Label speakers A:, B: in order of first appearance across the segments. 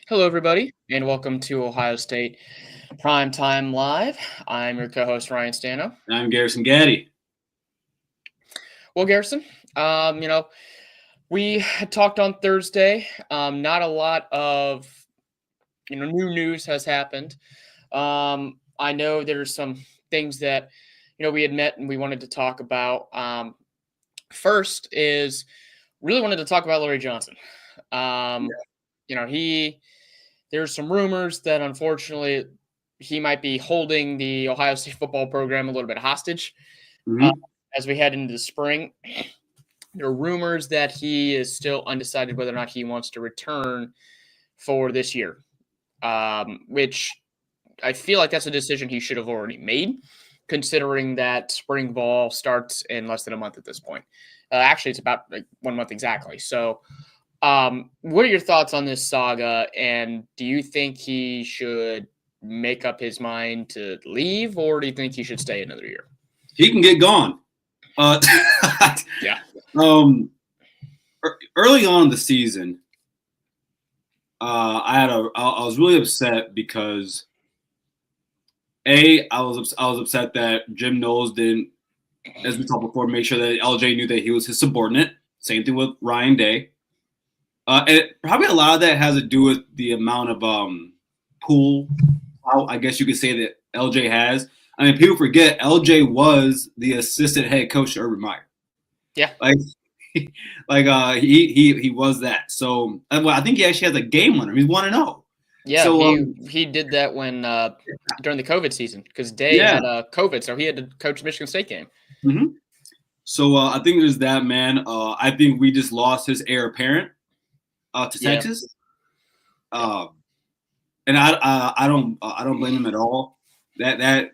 A: Hello, everybody, and welcome to Ohio State Primetime Live. I'm your co-host Ryan Stano.
B: And I'm Garrison Gaddy.
A: Well, Garrison, we had talked on Thursday. Not a lot of new news has happened. I know there's some things that we had met and we wanted to talk about. First is really wanted to talk about Larry Johnson. He there's some rumors that unfortunately he might be holding the Ohio State football program a little bit hostage as we head into the spring. There are rumors that he is still undecided whether or not he wants to return for this year, which I feel like that's a decision he should have already made, considering that spring ball starts in less than a month at this point. Actually, it's about 1 month exactly. So what are your thoughts on this saga, and do you think he should make up his mind to leave, or do you think he should stay another year?
B: He can get gone.
A: Yeah.
B: Early on in the season, I was really upset because I was upset that Jim Knowles didn't, as we talked before, make sure that LJ knew that he was his subordinate. Same thing with Ryan Day. And probably a lot of that has to do with the amount of pull, I guess you could say, that LJ has. I mean, people forget LJ was the assistant head coach to Urban Meyer.
A: Yeah,
B: he was that. So I think he actually has a game winner. He's 1-0.
A: Yeah, so he did that when during the COVID season because Day had COVID, so he had to coach the Michigan State game.
B: Mm-hmm. So I think there's that, man. I think we just lost his heir apparent to Texas, and I don't blame him at all. That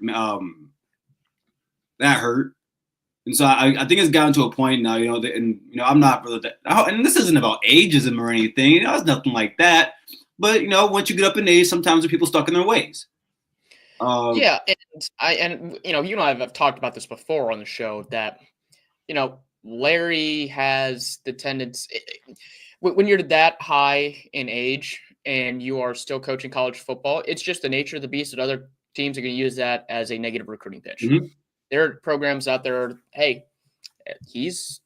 B: hurt, and so I think it's gotten to a point now. I'm not really and this isn't about ageism or anything. It's nothing like that. But once you get up in age, sometimes people stuck in their ways.
A: Yeah, and you and I have talked about this before on the show that Larry has the tendency when you're that high in age and you are still coaching college football, it's just the nature of the beast that other teams are going to use that as a negative recruiting pitch. Mm-hmm. There are programs out there, hey, he's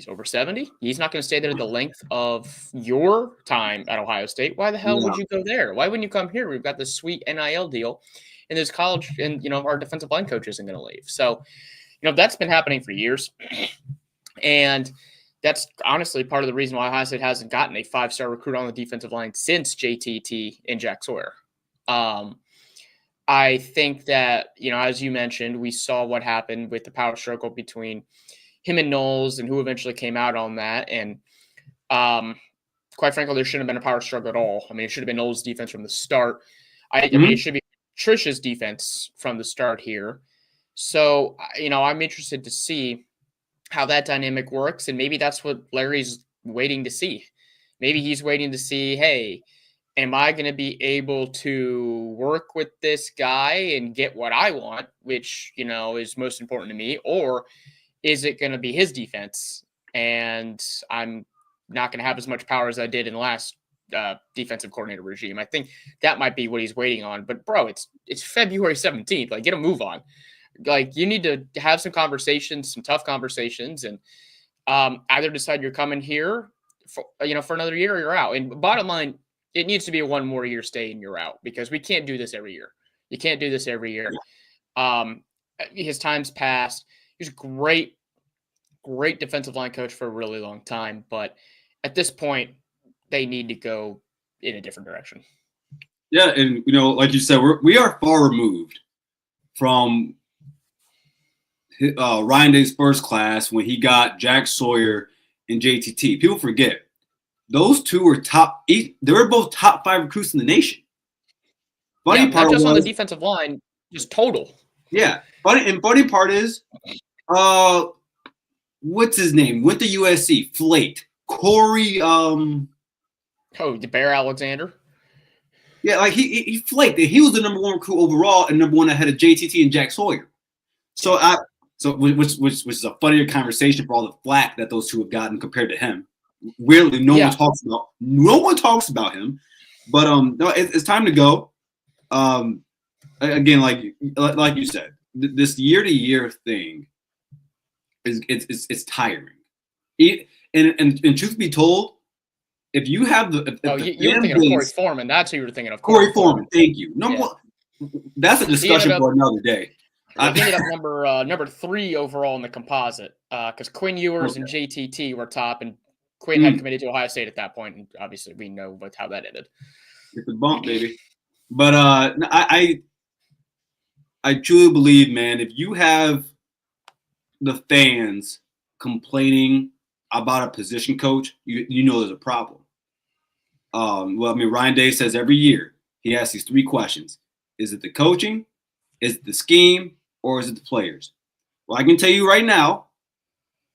A: over 70. He's not going to stay there the length of your time at Ohio State. Why the hell would you go there? Why wouldn't you come here? We've got this sweet NIL deal and this college, and our defensive line coach isn't going to leave. So, that's been happening for years. And that's honestly part of the reason why Ohio State hasn't gotten a 5-star recruit on the defensive line since JTT and Jack Sawyer. I think that, as you mentioned, we saw what happened with the power struggle between him and Knowles and who eventually came out on that. And quite frankly, there shouldn't have been a power struggle at all. I mean, it should have been Knowles' defense from the start. I mean, it should be Trish's defense from the start here. So, I'm interested to see how that dynamic works. And maybe that's what Larry's waiting to see. Maybe he's waiting to see, hey, am I going to be able to work with this guy and get what I want, which, is most important to me, or is it going to be his defense and I'm not going to have as much power as I did in the last defensive coordinator regime? I think that might be what he's waiting on. But, bro, it's February 17th. Like, get a move on. Like, you need to have some conversations, some tough conversations, and either decide you're coming here for another year or you're out. And bottom line, it needs to be a one more year stay and you're out, because we can't do this every year. You can't do this every year. His time's passed. He's a great defensive line coach for a really long time. But at this point, they need to go in a different direction.
B: Yeah, and, like you said, we are far removed from Ryan Day's first class when he got Jack Sawyer and JTT. People forget those two were they were both top 5 recruits in the nation.
A: Funny part not just on the defensive line, just total.
B: Yeah, funny part is, what's his name? Went to USC. Flaked. Corey.
A: The Bear Alexander.
B: Yeah, like he flaked. He was the number 1 recruit overall and number 1 ahead of JTT and Jack Sawyer. So which is a funnier conversation for all the flack that those two have gotten compared to him. Weirdly, no one talks about him. But no, it's time to go. Again, like you said, this year to year thing it's tiring. And truth be told, if you have
A: you were thinking of Corey Foreman. That's who you were thinking of.
B: Corey Foreman. Thank you. That's a discussion for another day.
A: He ended up number 3 overall in the composite because Quinn Ewers and JTT were top, and Quinn had committed to Ohio State at that point, and obviously we know how that ended.
B: It's a bump, baby. But I truly believe, man, if you have the fans complaining about a position coach, you know there's a problem. Well, I mean, Ryan Day says every year he asks these 3 questions: is it the coaching, is it the scheme, or is it the players? Well, I can tell you right now,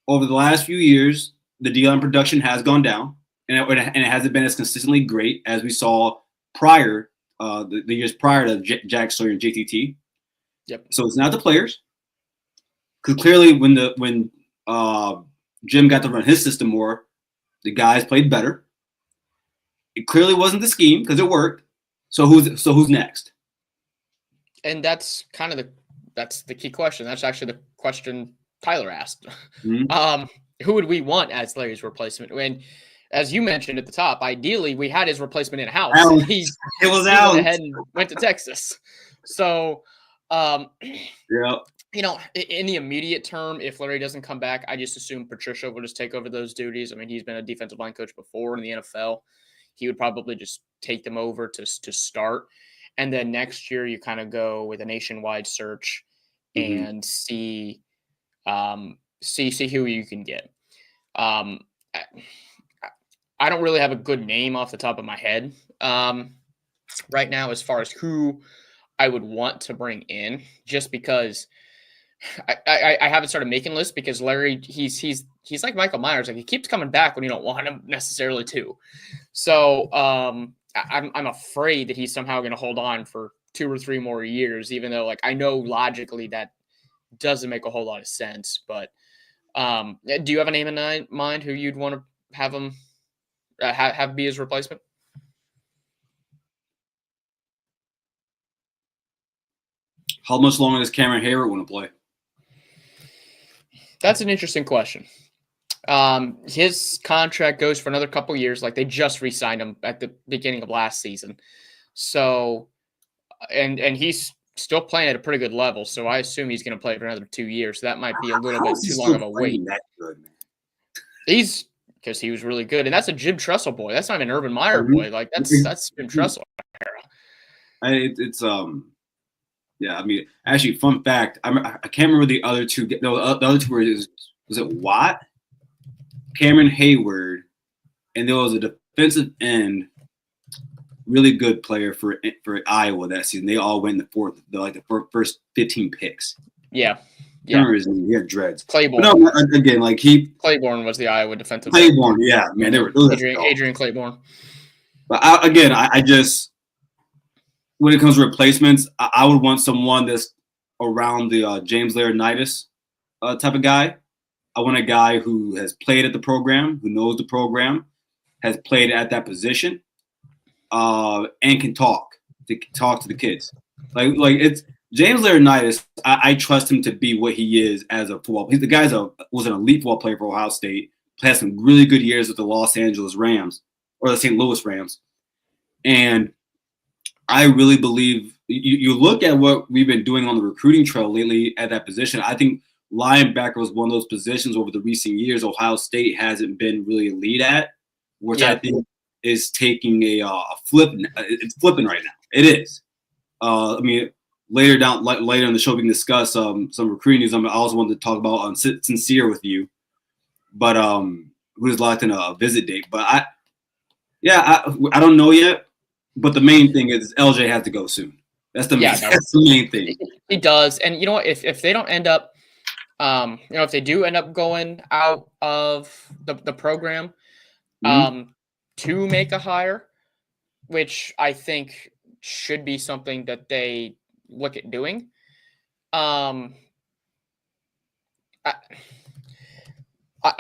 B: over the last few years, the D-line production has gone down, and it hasn't been as consistently great as we saw prior, the years prior to Jack Sawyer and JTT.
A: Yep.
B: So it's not the players, because clearly when Jim got to run his system more, the guys played better. It clearly wasn't the scheme because it worked. So who's next?
A: And that's kind of that's the key question. That's actually the question Tyler asked. Mm-hmm. Who would we want as Larry's replacement? When, as you mentioned at the top, ideally we had his replacement in house. He went ahead and went to Texas. So, yeah. You know, in the immediate term, if Larry doesn't come back, I just assume Patricia will just take over those duties. I mean, he's been a defensive line coach before in the NFL. He would probably just take them over to start. And then next year you kind of go with a nationwide search and see who you can get. I don't really have a good name off the top of my head right now as far as who I would want to bring in, just because I haven't started making lists, because Larry, he's like Michael Myers. Like, he keeps coming back when you don't want him necessarily to. So I'm afraid that he's somehow going to hold on for 2 or 3 more years, even though, like, I know logically that doesn't make a whole lot of sense. But do you have a name in mind who you'd want to have him have be his replacement?
B: How much longer does Cameron Hayward want to play?
A: That's an interesting question. His contract goes for another couple years. Like, they just re-signed him at the beginning of last season. So, and he's still playing at a pretty good level. So I assume he's going to play for another 2 years. So that might be a little bit too long of a wait.
B: That good, man?
A: Because he was really good. And that's a Jim Tressel boy. That's not even an Urban Meyer boy. Like, that's Jim Tressel era.
B: Yeah, I mean, actually, fun fact, I can't remember the other two. No, the other two was it Watt, Cameron Hayward, and there was a defensive end, really good player for Iowa that season. They all went in the first 15 picks.
A: Yeah.
B: I remember his name. He had dreads.
A: Claiborne.
B: But no, again, like
A: Claiborne was the Iowa defensive.
B: Claiborne, yeah, man, they were
A: Adrian Claiborne.
B: But I just, when it comes to replacements, I would want someone that's around the James Laurinaitis type of guy. I want a guy who has played at the program, who knows the program, has played at that position, and can talk to the kids. Like it's James Laurinaitis. I trust him to be what he is as a football. The guy was an elite football player for Ohio State. Had some really good years with the Los Angeles Rams or the St. Louis Rams, and I really believe you look at what we've been doing on the recruiting trail lately at that position. I think linebacker was one of those positions over the recent years Ohio State hasn't been really elite at, which I think is taking a flip. It's flipping right now. It is. I mean, later in the show we can discuss some recruiting news. I also wanted to talk about Sincere with you, but who's locked in a visit date. But I don't know yet. But the main thing is LJ has to go soon. That's the main thing.
A: He does. And you know what? If they don't end up, if they do end up going out of the program to make a hire, which I think should be something that they look at doing, I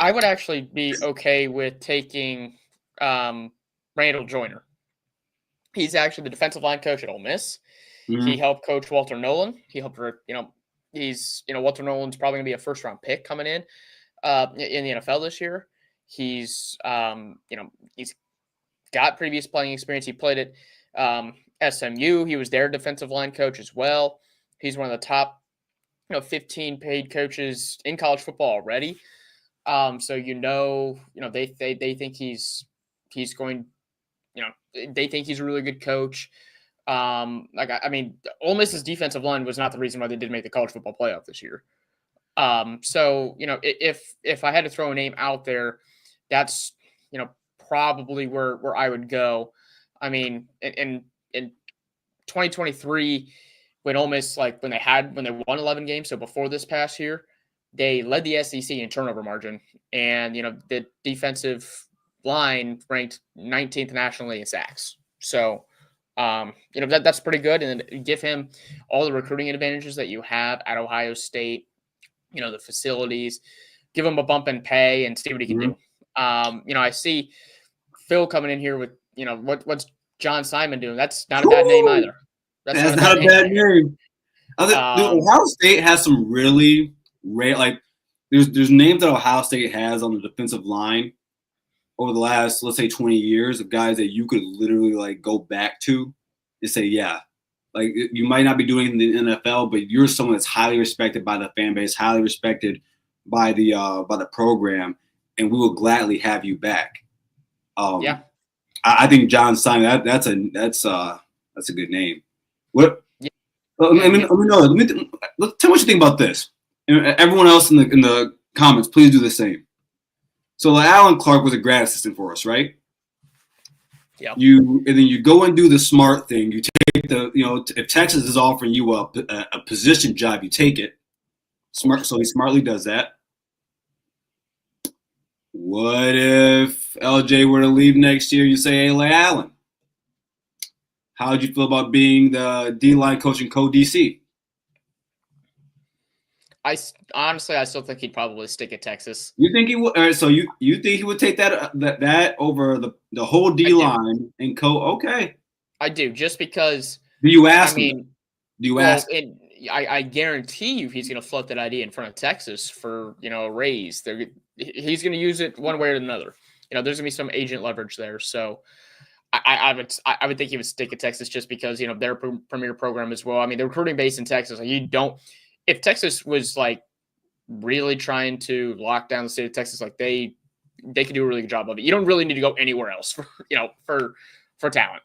A: would actually be okay with taking Randall Joyner. He's actually the defensive line coach at Ole Miss. He
B: Mm-hmm.
A: helped coach Walter Nolan. He helped, Walter Nolan's probably going to be a first-round pick coming in the NFL this year. He's got previous playing experience. He played at SMU. He was their defensive line coach as well. He's one of the top 15 paid coaches in college football already. So they think he's going. They think he's a really good coach. Ole Miss's defensive line was not the reason why they didn't make the college football playoff this year. So if I had to throw a name out there, that's probably where I would go. I mean, in 2023, when Ole Miss when they won 11 games, so before this past year, they led the SEC in turnover margin, and the defensive line ranked 19th nationally in sacks. So that's pretty good, and then give him all the recruiting advantages that you have at Ohio State. The facilities, give him a bump in pay, and see what he can do. I see Phil coming in here with what's John Simon doing. That's not a bad name either.
B: That's not a bad name. Ohio State has some really rare, there's names that Ohio State has on the defensive line over the last, let's say, 20 years of guys that you could literally go back to and say, yeah, you might not be doing it in the NFL, but you're someone that's highly respected by the fan base, highly respected by the program, and we will gladly have you back. I think John Simon, that's a good name. What? Yeah. Let me know. Tell me what you think about this. And everyone else in the comments, please do the same. So Alan Clark was a grad assistant for us, right?
A: Yeah.
B: And then you go and do the smart thing. You take if Texas is offering you a position job, you take it. So he smartly does that. What if LJ were to leave next year? You say, hey, Allen, how would you feel about being the D-line coach in co-DC?
A: I still think he'd probably stick at Texas.
B: You think he would? All right, so you think he would take that over the whole D-line and Okay.
A: I do, just because.
B: Do you ask him? Do you ask?
A: I guarantee you he's going to float that idea in front of Texas for a raise. He's going to use it one way or another. There's going to be some agent leverage there. So I would think he would stick at Texas just because their premier program as well. I mean, the recruiting base in Texas, if Texas was really trying to lock down the state of Texas, they could do a really good job of it. You don't really need to go anywhere else for talent.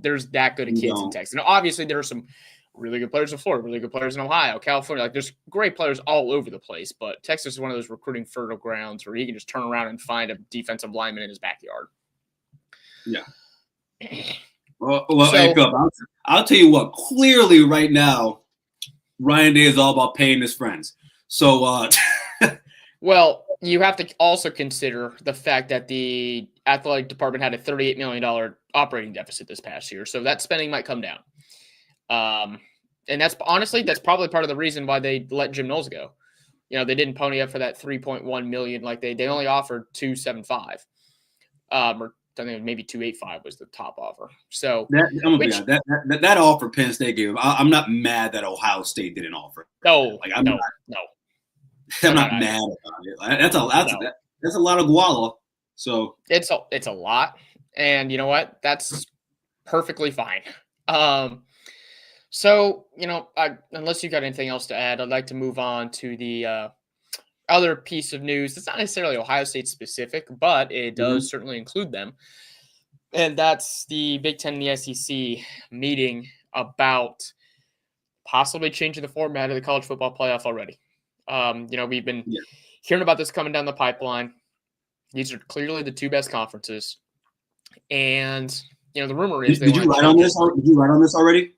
A: There's that good of kids in Texas. Now, obviously, there are some really good players in Florida, really good players in Ohio, California. There's great players all over the place, but Texas is one of those recruiting fertile grounds where he can just turn around and find a defensive lineman in his backyard.
B: Yeah. Well, hey, Phil, I'll tell you what. Clearly, right now, Ryan Day is all about paying his friends. So,
A: well, you have to also consider the fact that the athletic department had a $38 million operating deficit this past year, so that spending might come down. And that's probably part of the reason why they let Jim Knowles go. They didn't pony up for that $3.1 million. They only offered $275, or I think maybe $285 was the top offer. So
B: that offer Penn State gave, I'm not mad that Ohio State didn't offer.
A: No,
B: I'm not mad about it. That's a lot of guala. So
A: it's a lot, and you know what? That's perfectly fine. So, unless you got anything else to add, I'd like to move on to the other piece of news. It's not necessarily Ohio State specific, but it does certainly include them. And that's the Big Ten and the SEC meeting about possibly changing the format of the college football playoff already. We've been hearing about this coming down the pipeline. These are clearly the two best conferences. And, the rumor is
B: Did you write on this? Did you write on this already?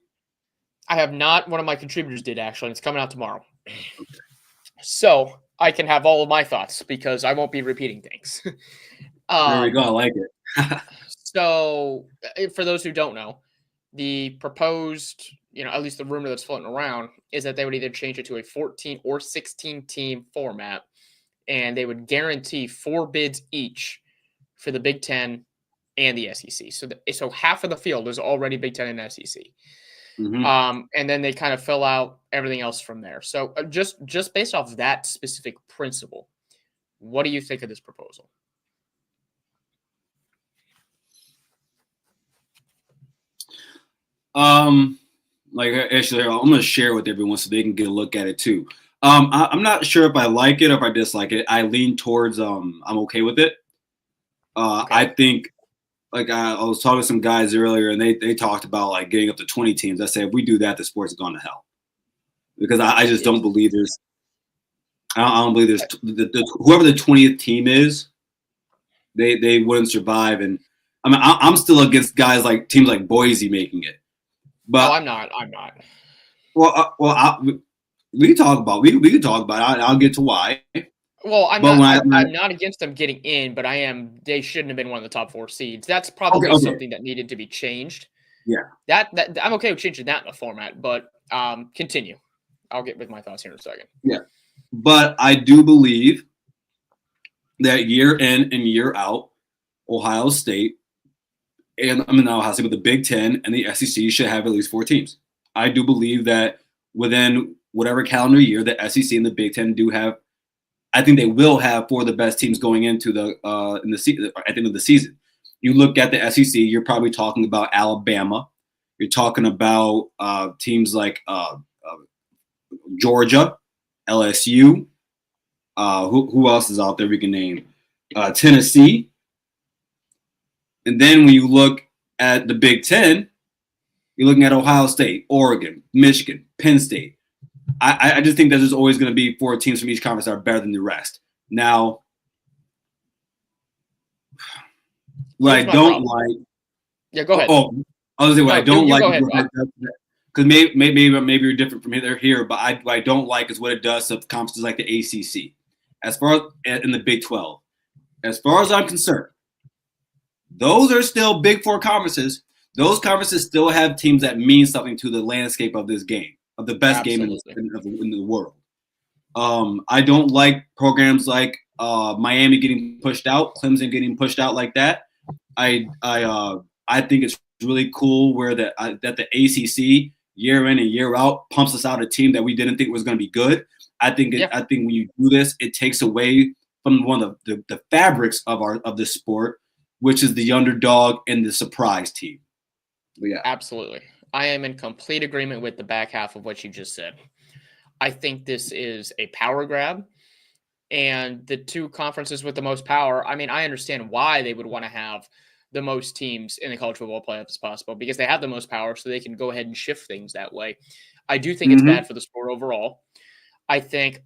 A: I have not. One of my contributors did, actually, and it's coming out tomorrow. So I can have all of my thoughts because I won't be repeating things.
B: There we go. I like it.
A: So for those who don't know, the proposed, at least the rumor that's floating around is that they would either change it to a 14 or 16 team format, and they would guarantee 4 bids each for the Big Ten and the SEC. So half of the field is already Big Ten and SEC. And then they kind of fill out everything else from there. So just based off that specific principle, what do you think of this proposal?
B: Like actually, I'm going to share with everyone so they can get a look at it too. I'm not sure if I like it or if I dislike it. I lean towards I'm okay with it. Okay. I think like I was talking to some guys earlier, and they talked about like getting up to 20 teams. I said if we do that, the sport's gone to hell because I just don't believe there's. I don't believe there's whoever the 20th team is, they wouldn't survive. And I mean, I'm still against guys like teams like Boise making it. But
A: I'm not.
B: Well, we can talk about we can talk about it. I'll get to why.
A: Well, I'm not against them getting in, but I am. They shouldn't have been one of the top 4 seeds. That's probably something that needed to be changed.
B: Yeah,
A: that I'm okay with changing that in the format, but continue. I'll get with my thoughts here in a second.
B: Yeah, but I do believe that year in and year out, Ohio State and Ohio State with the Big Ten and the SEC should have at least 4 teams. I do believe that within whatever calendar year, the SEC and the Big Ten do have. I think they will have 4 of the best teams going into the at the end of the season. You look at the SEC, you're probably talking about Alabama. You're talking about teams like Georgia, LSU. Who else is out there we can name? Tennessee. And then when you look at the Big Ten, you're looking at Ohio State, Oregon, Michigan, Penn State. I just think that there's always going to be 4 teams from each conference that are better than the rest. Now, what I don't like.
A: Yeah, go ahead.
B: Oh, I was going to say what I don't like. Because maybe you're different from here, but what I don't like is what it does to conferences like the ACC. As far as in the Big 12, as far as I'm concerned, those are still Big 4 conferences. Those conferences still have teams that mean something to the landscape of this game. Of the best game in the world. I don't like programs like Miami getting pushed out, Clemson getting pushed out like that. I think it's really cool where that the ACC year in and year out pumps us out a team that we didn't think was going to be good. I think when you do this, it takes away from one of the fabrics of the sport, which is the underdog and the surprise team. But yeah,
A: absolutely. I am in complete agreement with the back half of what you just said. I think this is a power grab, and the 2 conferences with the most power, I mean, I understand why they would want to have the most teams in the college football playoff as possible because they have the most power, so they can go ahead and shift things that way. I do think it's bad for the sport overall. I think,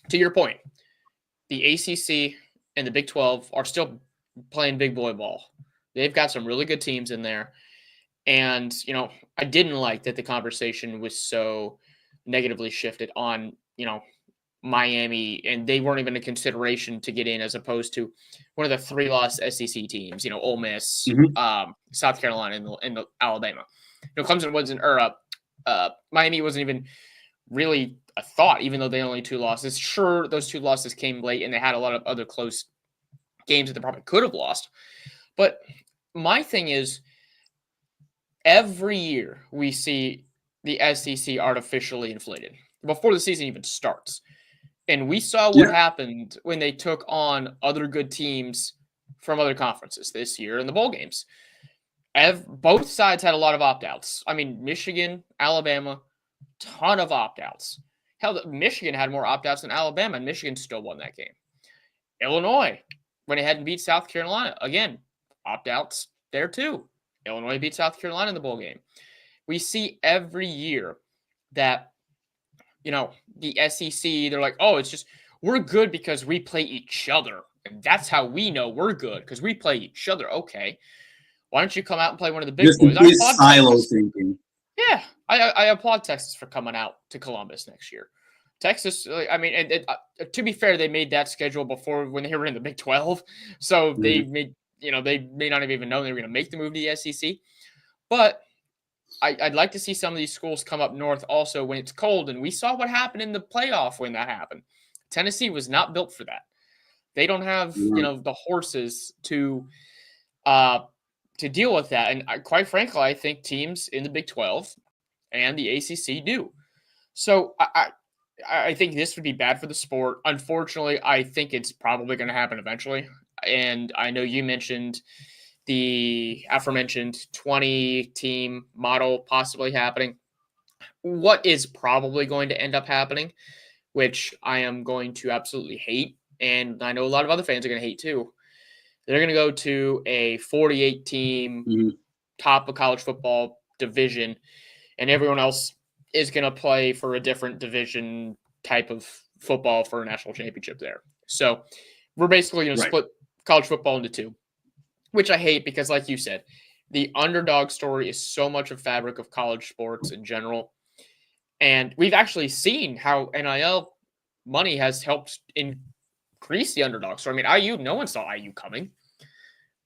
A: to your point, the ACC and the Big 12 are still playing big boy ball. They've got some really good teams in there. And, I didn't like that the conversation was so negatively shifted on, Miami, and they weren't even a consideration to get in as opposed to one of the 3-loss SEC teams, Ole Miss, South Carolina, and Alabama. Clemson wasn't, Miami wasn't even really a thought, even though they only 2 losses. Sure, those 2 losses came late, and they had a lot of other close games that they probably could have lost. But my thing is, every year we see the SEC artificially inflated before the season even starts. And we saw what happened when they took on other good teams from other conferences this year in the bowl games. Both sides had a lot of opt-outs. I mean, Michigan, Alabama, ton of opt-outs. Hell, Michigan had more opt-outs than Alabama, and Michigan still won that game. Illinois, when it hadn't beat South Carolina, again, opt-outs there too. Illinois beat South Carolina in the bowl game. We see every year that, the SEC, they're like, oh, it's just, we're good because we play each other. And that's how we know we're good, because we play each other. Okay. Why don't you come out and play one of the big boys?
B: Silo thinking.
A: Yeah. I applaud Texas for coming out to Columbus next year. Texas, I mean, to be fair, they made that schedule before when they were in the Big 12. So they made, they may not have even known they were going to make the move to the SEC. But I'd like to see some of these schools come up north also when it's cold. And we saw what happened in the playoff when that happened. Tennessee was not built for that. They don't have, the horses to to deal with that. And quite frankly, I think teams in the Big 12 and the ACC do. So I think this would be bad for the sport. Unfortunately, I think it's probably going to happen eventually. And I know you mentioned the aforementioned 20-team model possibly happening. What is probably going to end up happening, which I am going to absolutely hate, and I know a lot of other fans are going to hate too. They're going to go to a 48-team top of college football division, and everyone else is going to play for a different division type of football for a national championship there. So we're basically going to split college football into two, which I hate because, like you said, the underdog story is so much a fabric of college sports in general. And we've actually seen how NIL money has helped increase the underdog story. I mean, IU, no one saw IU coming.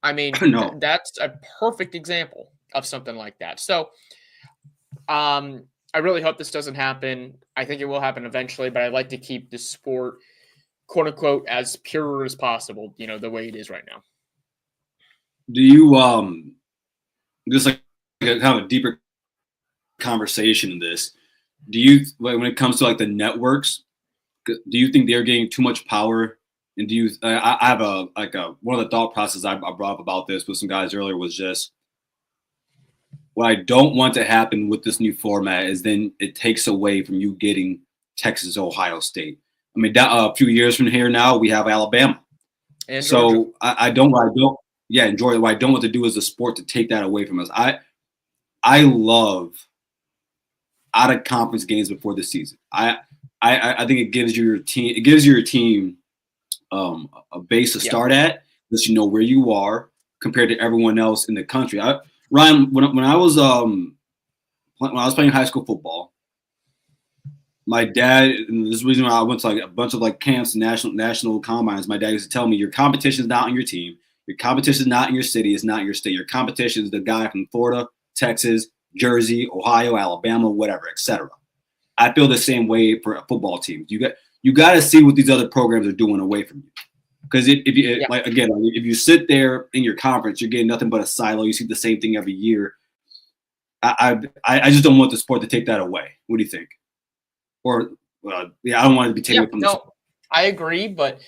A: I mean, that's a perfect example of something like that. So I really hope this doesn't happen. I think it will happen eventually, but I'd like to keep the sport, quote unquote, as pure as possible, the way it is right now.
B: Do you just like a kind of a deeper conversation in this? Do you, when it comes to like the networks, do you think they're getting too much power? And do you? I have one of the thought processes I brought up about this with some guys earlier was just what I don't want to happen with this new format is then it takes away from you getting Texas, Ohio State. I mean, a few years from here now we have Alabama, and so Georgia. I don't and Georgia. What I don't want to do is the sport to take that away from us. I love out of conference games before the season. I think it gives your team. It gives your team a base to start at, lets you know where you are compared to everyone else in the country. Ryan, when I was playing high school football, my dad, and this is the reason why I went to like a bunch of like camps and national combines. My dad used to tell me your competition is not on your team. Your competition is not in your city. It's not in your state. Your competition is the guy from Florida, Texas, Jersey, Ohio, Alabama, whatever, etc. I feel the same way for football teams. You got to see what these other programs are doing away from you. Because if you sit there in your conference, you're getting nothing but a silo. You see the same thing every year. I just don't want the sport to take that away. What do you think? Or I don't want it to be taken away from the sport.
A: I agree, but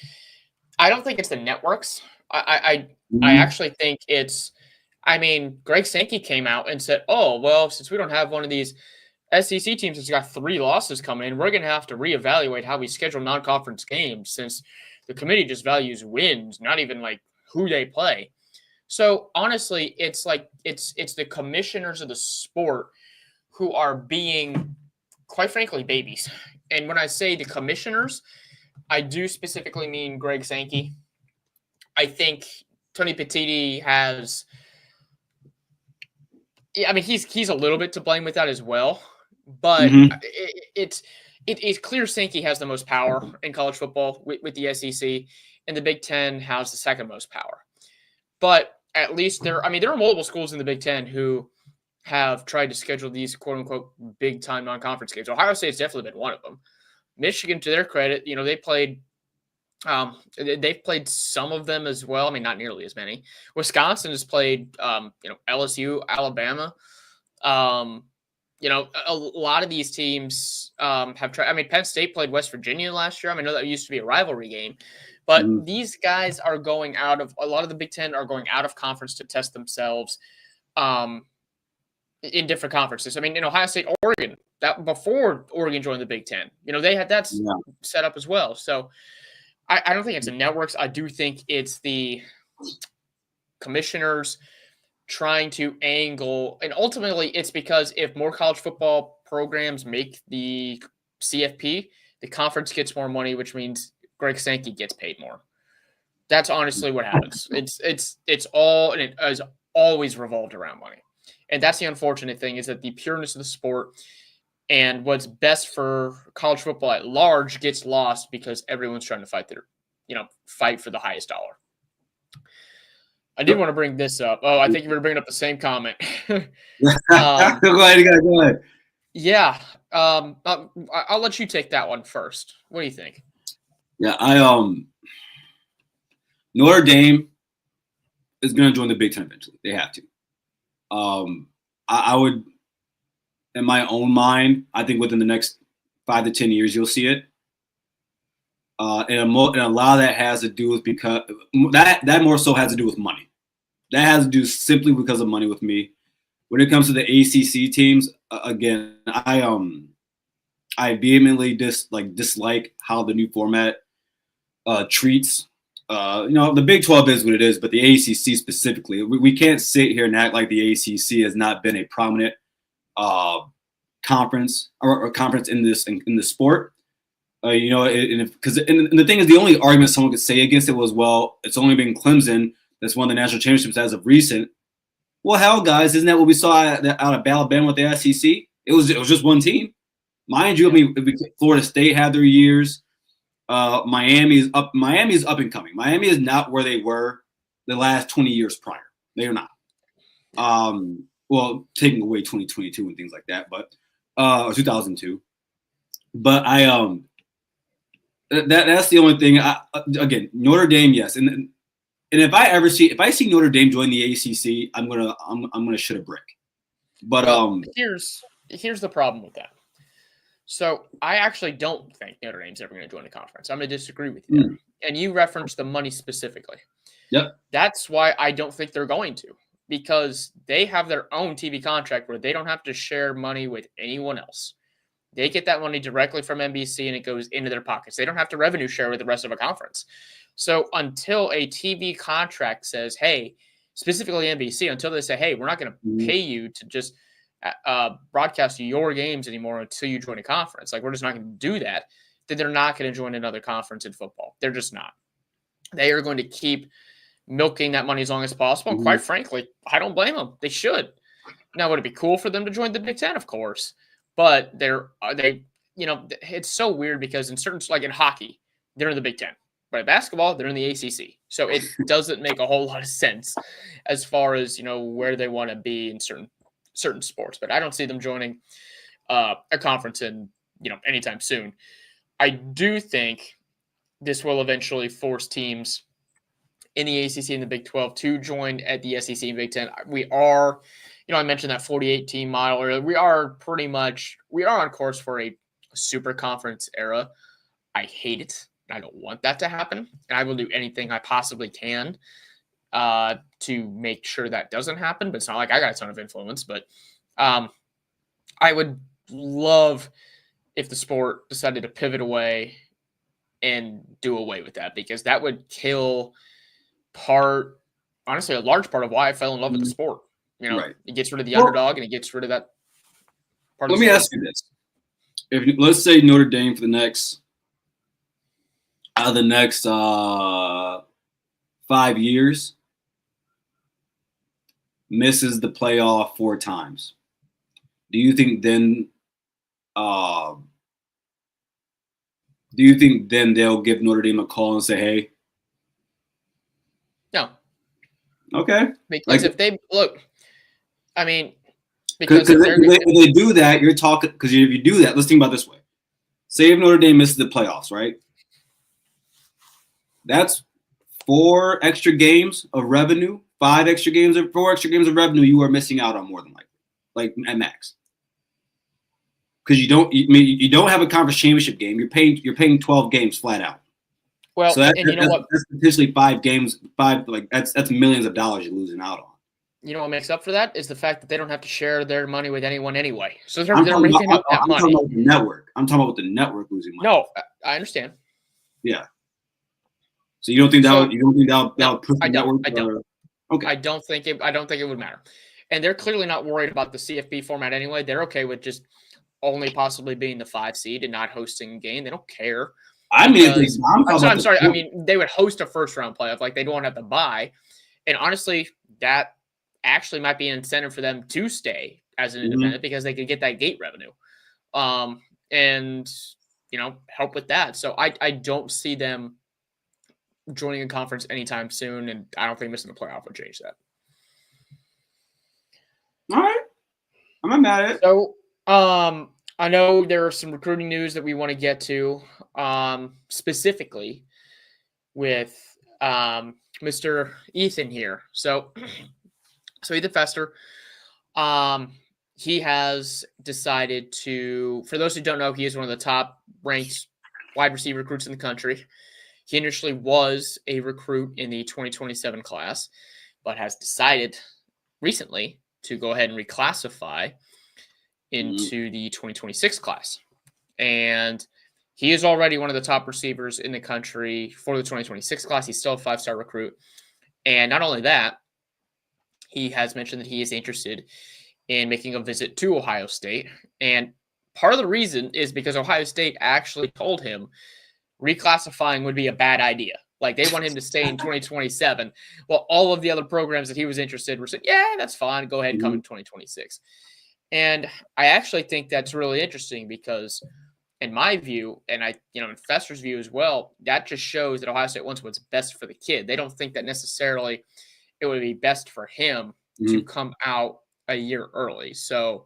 A: I don't think it's the networks. I actually think it's. I mean, Greg Sankey came out and said, "Oh, well, since we don't have one of these SEC teams that's got 3 losses coming in, we're going to have to reevaluate how we schedule non-conference games since the committee just values wins, not even like who they play." So honestly, it's like it's the commissioners of the sport who are being, quite frankly, babies. And when I say the commissioners, I do specifically mean Greg Sankey. I think Tony Petitti has. I mean, he's a little bit to blame with that as well, but it's clear Sankey has the most power in college football with the SEC, and the Big Ten has the second most power. But at least there are multiple schools in the Big Ten who have tried to schedule these quote unquote big time non-conference games. Ohio State's definitely been one of them. Michigan, to their credit, they played. They've played some of them as well. I mean, not nearly as many. Wisconsin has played, LSU, Alabama. A lot of these teams have tried. I mean, Penn State played West Virginia last year. I know that used to be a rivalry game, but these guys are going out of. A lot of the Big Ten are going out of conference to test themselves in different conferences. I mean, in Ohio State, Oregon, that before Oregon joined the Big Ten, they had that set up as well. So. I don't think it's the networks. I do think it's the commissioners trying to angle, and ultimately it's because if more college football programs make the CFP, the conference gets more money, which means Greg Sankey gets paid more. That's honestly what happens. It's all, and it has always revolved around money. And that's the unfortunate thing, is that the pureness of the sport and what's best for college football at large gets lost because everyone's trying to fight for the highest dollar. I did want to bring this up. Oh, I think you were bringing up the same comment.
B: Go ahead.
A: Yeah. I'll let you take that one first. What do you think?
B: Yeah, Notre Dame is going to join the Big Ten eventually. They have to. I would, in my own mind, I think within the next 5 to 10 years, you'll see it. And a lot of that has to do with because that more so has to do with money. That has to do simply because of money with me. When it comes to the ACC teams, again, I vehemently dislike how the new format treats. The Big 12 is what it is, but the ACC specifically, we can't sit here and act like the ACC has not been a prominent conference or conference in this sport. Because the thing is, the only argument someone could say against it was, well, it's only been Clemson that's won the national championships as of recent. Well, hell, guys, isn't that what we saw out of Alabama with the SEC? It was just one team, mind you. I mean, Florida State had their years. Miami is up and coming. Miami is not where they were the last 20 years prior. They are not. Well, taking away 2022 and things like that, but 2002. But that's the only thing. Again, Notre Dame, yes, and if I see Notre Dame join the ACC, I'm gonna shit a brick. But
A: here's the problem with that. So I actually don't think Notre Dame's ever going to join the conference. I'm going to disagree with you. And you referenced the money specifically.
B: Yep.
A: That's why I don't think they're going to, because they have their own TV contract where they don't have to share money with anyone else. They get that money directly from NBC and it goes into their pockets. They don't have to revenue share with the rest of a conference. So until a TV contract says, hey, specifically NBC, until they say, hey, we're not going to pay you to just broadcast your games anymore until you join a conference. Like, we're just not going to do that. Then they're not going to join another conference in football. They're just not. They are going to keep milking that money as long as possible. And quite frankly, I don't blame them. They should. Now, would it be cool for them to join the Big Ten? Of course. But it's so weird because in certain, like in hockey, they're in the Big Ten. But in basketball, they're in the ACC. So it doesn't make a whole lot of sense as far as, where they want to be in certain sports. But I don't see them joining a conference in, anytime soon. I do think this will eventually force teams in the ACC and the Big 12 to join at the SEC and Big 10. We are, I mentioned that 48-team model earlier. We are on course for a super conference era. I hate it. I don't want that to happen. And I will do anything I possibly can to make sure that doesn't happen. But it's not like I got a ton of influence. But I would love if the sport decided to pivot away and do away with that, because that would kill honestly, a large part of why I fell in love with the sport.
B: Right.
A: It gets rid of the underdog and it gets rid of that part.
B: Let me ask you this. Let's say Notre Dame for the next 5 years misses the playoff 4 times. Do you think then they'll give Notre Dame a call and say, hey?
A: No.
B: Okay.
A: Because if they look, I mean,
B: because if they do that, you're talking, because if you do that, let's think about it this way. Say if Notre Dame misses the playoffs, right? That's 4 extra games of revenue, 4 extra games of revenue you are missing out on, more than likely, like at max. Because you don't have a conference championship game. You're paying 12 games flat out.
A: Well,
B: so that's potentially 5 games. That's millions of dollars you're losing out on.
A: You know what makes up for that is the fact that they don't have to share their money with anyone anyway. So they're making up that money.
B: I'm talking about the network. I'm talking about the network losing money.
A: No, I understand.
B: Yeah. So you don't think that would push the network?
A: I don't.
B: Okay.
A: I don't think it would matter. And they're clearly not worried about the CFP format anyway. They're okay with just only possibly being the 5 seed and not hosting a game. They don't care.
B: I'm
A: sorry. I mean, they would host a first round playoff. Like, they don't have to buy. And honestly, that actually might be an incentive for them to stay as an independent, because they could get that gate revenue. And help with that. So I don't see them joining a conference anytime soon, and I don't think missing the playoff would change that.
B: All right. I'm not mad at it.
A: So I know there are some recruiting news that we want to get to, specifically with Mr. Ethan here. So Ethan Fester, he has decided to, for those who don't know, he is one of the top ranked wide receiver recruits in the country. He initially was a recruit in the 2027 class, but has decided recently to go ahead and reclassify into the 2026 class. And he is already one of the top receivers in the country for the 2026 class. He's still a 5-star recruit. And not only that, he has mentioned that he is interested in making a visit to Ohio State. And part of the reason is because Ohio State actually told him reclassifying would be a bad idea. Like, they want him to stay in 2027. Well, all of the other programs that he was interested in were saying, yeah, that's fine. Go ahead and come in 2026. And I actually think that's really interesting because in my view, and in Fester's view as well, that just shows that Ohio State wants what's best for the kid. They don't think that necessarily it would be best for him to come out a year early. So,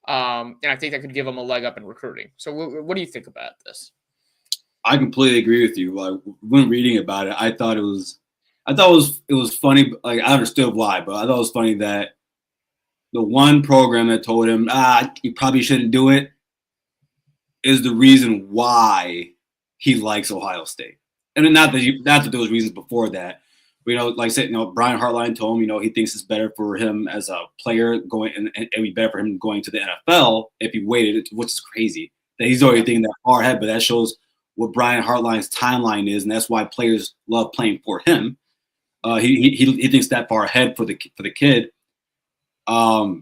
A: and I think that could give him a leg up in recruiting. So what do you think about this?
B: I completely agree with you. Like, when reading about it, I thought it was funny. Like, I understood why, but I thought it was funny that the one program that told him, you probably shouldn't do it, is the reason why he likes Ohio State. And not that there was reasons before that. But, like I said, Brian Hartline told him, he thinks it's better for him as a player going, and it would be better for him going to the NFL if he waited, which is crazy that he's already thinking that far ahead. But that shows what Brian Hartline's timeline is, and that's why players love playing for him. He thinks that far ahead for the kid. I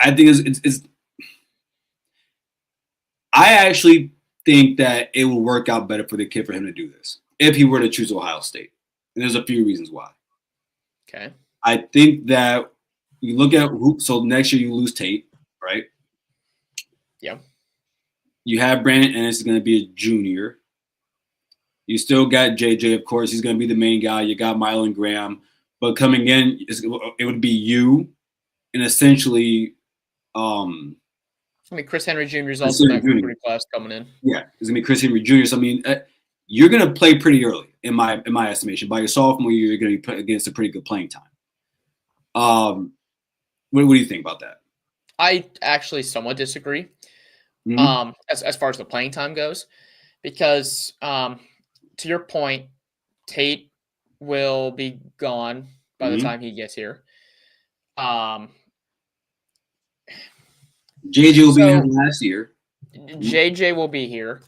B: think it's I actually think that it will work out better for the kid for him to do this if he were to choose Ohio State. And there's a few reasons why.
A: Okay.
B: I think that you look at so next year you lose Tate, right?
A: Yeah.
B: You have Brandon Ennis is going to be a junior. You still got JJ, of course. He's going to be the main guy. You got Mylan Graham. But coming in, it would be you and essentially
A: Chris Henry Jr. is also in that recruiting class coming in.
B: Yeah, it's going to be Chris Henry Jr. So, you're going to play pretty early, in my estimation. By your sophomore year, you're going to be put against a pretty good playing time. What do you think about that?
A: I actually somewhat disagree. As far as the playing time goes, because to your point, Tate will be gone by the time he gets here.
B: JJ will be here last year.
A: JJ will be here.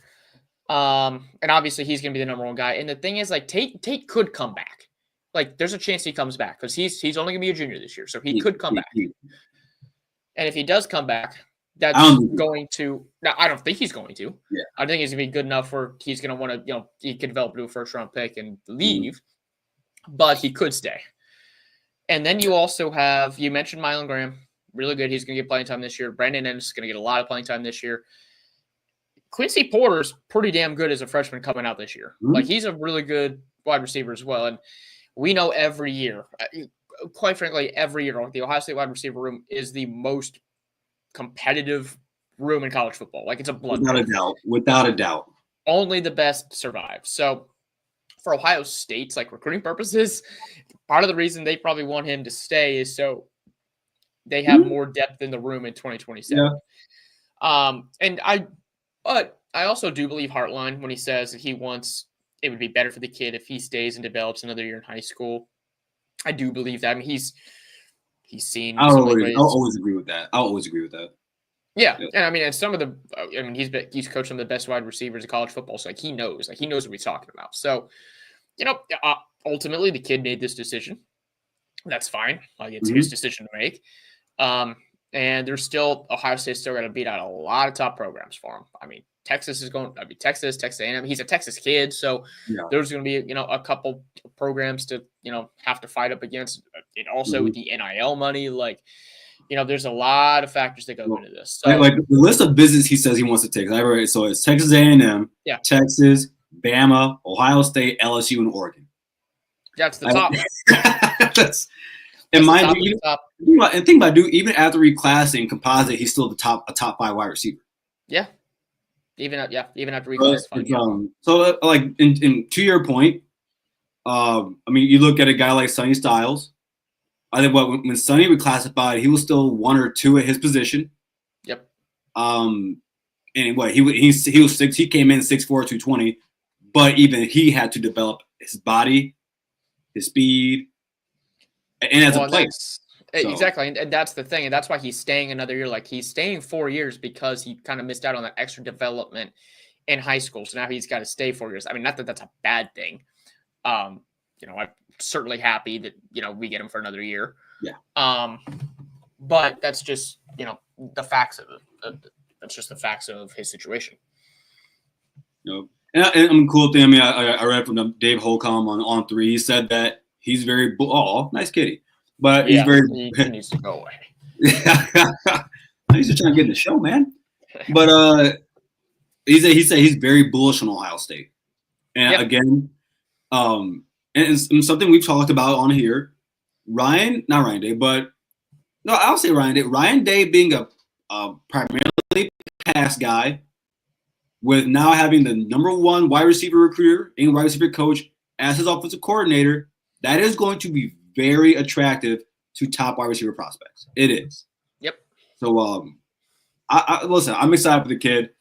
A: And obviously he's going to be the number one guy. And the thing is, like, Tate could come back. Like, there's a chance he comes back because he's only going to be a junior this year. So he could come back. And if he does come back, that's going to – I don't think he's going to.
B: Yeah.
A: I think he's going to be good enough where he's going to want to – he could develop into a first-round pick and leave. But he could stay. And then you also have – you mentioned Mylan Graham. Really good. He's going to get playing time this year. Brandon Ennis is going to get a lot of playing time this year. Quincy Porter's pretty damn good as a freshman coming out this year. Like, he's a really good wide receiver as well. And we know every year, quite frankly, every year, the Ohio State wide receiver room is the most competitive room in college football. Like, it's a bloodbath.
B: Without a doubt.
A: Only the best survive. So for Ohio State's recruiting purposes, part of the reason they probably want him to stay is so they have more depth in the room in 2027. Yeah. But I also do believe Hartline when he says that he wants it would be better for the kid if he stays and develops another year in high school. I do believe that. I mean, he's seen.
B: I'll always agree with that.
A: Yeah, and some of the, he's coached some of the best wide receivers in college football, so he knows what he's talking about. So, ultimately the kid made this decision. That's fine. It's his decision to make. And there's still Ohio State's still got to beat out a lot of top programs for him. Texas, Texas A&M. He's a Texas kid, so there's going to be a couple programs to have to fight up against. And also with the NIL money, there's a lot of factors that go into this. So,
B: the list of visits he says he wants to take. So it's Texas A&M, Texas, Bama, Ohio State, LSU, and Oregon.
A: That's the top.
B: And mind you, think about even after reclassing composite, he's still a top 5 wide receiver.
A: Yeah. Even after reclassifying.
B: So to your point, I mean, you look at a guy like Sonny Styles. I think when Sonny reclassified, he was still 1 or 2 at his position.
A: Yep.
B: And he was 6. He came in 6'4", 220, but even he had to develop his body, his speed, and as a player.
A: Exactly, and that's the thing, and that's why he's staying another year. Like, he's staying 4 years because he kind of missed out on that extra development in high school. So now he's got to stay 4 years. I mean, not that that's a bad thing. I'm certainly happy that we get him for another year.
B: Yeah.
A: But that's just the facts of it. That's just the facts of his situation.
B: And I mean, cool thing. I mean, I read from Dave Holcomb on 3. He said that he's very nice kitty, but he's very.
A: He needs to go away.
B: He's just trying to get in the show, man. But he said he's very bullish on Ohio State, and again, and something we've talked about on here. Not Ryan Day, but no, I'll say Ryan Day. Ryan Day being a primarily pass guy, with now having the #1 wide receiver recruiter and wide receiver coach as his offensive coordinator, that is going to be very attractive to top wide receiver prospects. It is.
A: Yep.
B: So listen, I'm excited for the kid.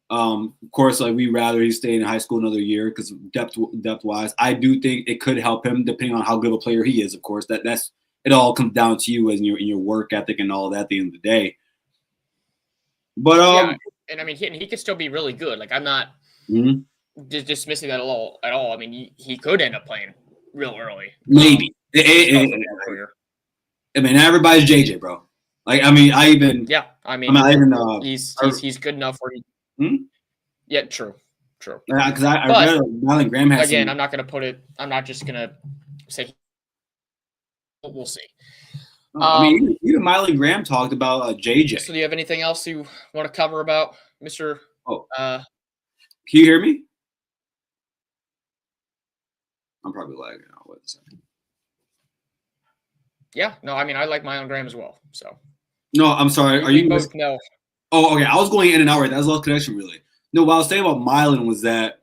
B: Of course, like we'd rather he stay in high school another year because depth wise, I do think it could help him depending on how good of a player he is. Of course, that's it. All comes down to you and your work ethic and all that at the end of the day. But
A: and I mean, he could still be really good. Like, I'm not dismissing that at all. I mean, he could end up playing real early.
B: Maybe. I mean, everybody's JJ, bro. Like, I mean,
A: he's good enough where he. Yeah, true.
B: Because I read Mylan Graham has.
A: Again, I'm not going to put it. I'm not just going to say. We'll see.
B: I mean, even Mylan Graham talked about JJ.
A: So, do you have anything else you want to cover about Mr.
B: Can you hear me? I'm probably lagging out. Wait a second.
A: Yeah, no, I mean, I like Mylan Graham as well. So.
B: No, I'm sorry. Are you
A: both? No.
B: Oh, okay. I was going in and out right. That was a lost connection, really. No, what I was saying about Mylan was that,